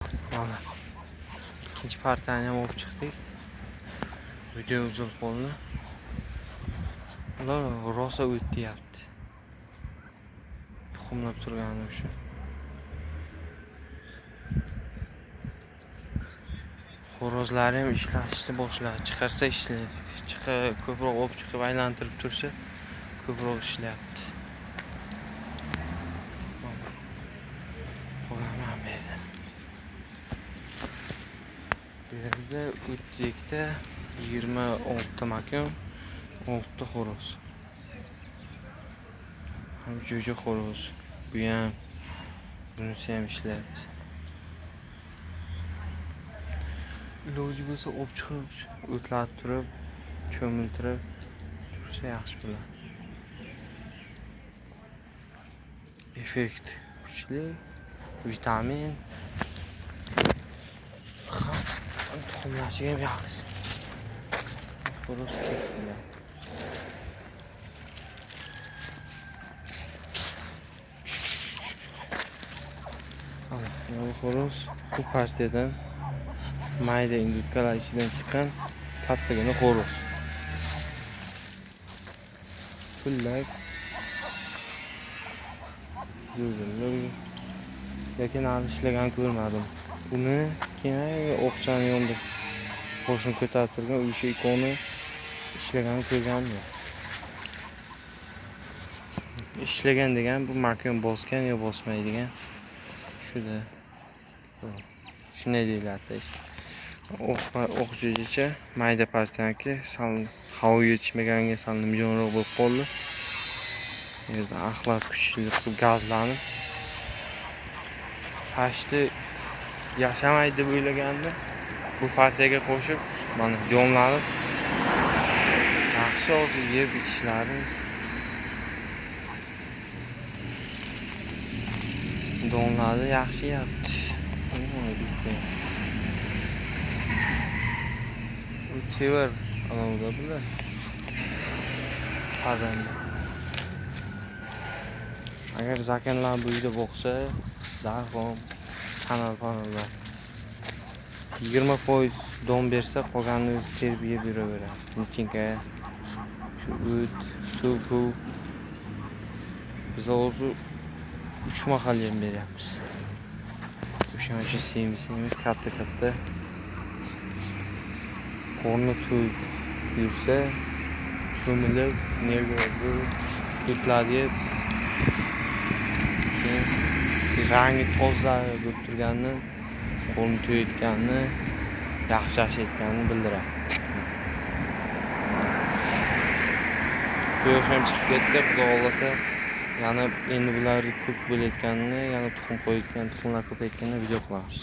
Mana ikkinchi partiyani ham olib chiqdik. Video uzun qoldi. Ular rosa o't deyapti. Tuxumlab turgani shu. Xo'rozlari ham ishlashni boshladi. Chiqarsa ishlaydi. Ko'proq olib chiqib aylantirib tursa, ko'proq ishlayapti. Qo'yaman bu yerda. Bu yerda o'tdekda 26 makon, 6 xo'roz. Ham jo'ja xo'roz. Bu ham bunisi ham ishlayapti. Iloji bo'lsa olib chiqib, o'tlatib turib, cho'miltirib tursa yaxshi bo'ladi. Effekt kuchli, vitamin tuxumlashiga ham yaxshi. Xo'roz ketdi. Bu xo'roz bu partiyadan mayda indutkalar ichidan chiqqan kattagina xo'roz. Pullak yurdim. Lekin hali ishlagan ko'rmadim. Uni keyin o'qchani yondirib qo'shni ko'tarib turgan o'sha ikoni ishlagan ko'rganim yo'q. Ishlagan degan bu makon bosgan yo bosmaydigan. Shuda. Shunday deyiladi. O'q jo'jacha mayda partiyaniki sal havo yetishmaganga sal nimjonroq bo'lib qoldi. Yerda axlat kuchli qilib gazlanib tashdi yashamaydi deb o'ylagandim. Bu partiyaga qo'shib mana jonlanib yaxshi hozir yeb ichishlari donlari yaxshi yapti. Chevar alohida bular. Parranda. Agar zakanlar bu yerda boqsa, darhol kanal-panallar 20% don bersa, qolganini terib yeb yuraveradi. Nichinka shu o't, suv, biz hozir 3 mahal yem beryapmiz. O'shaning uchun semiz katta qorni to'yib yursa, cho'milib, nervli o'tlarga yeb rangi toza bo'lib turganini, qorni to'yayotganini, yaxshi yashayotganini bildiradi. Quyosh ham chiqib ketdi, xudo xolasa, yana endi bular ko'p bo'layotganini, yana tuxum qo'yayotgan, tuxumlar ko'payotganini video qilamiz.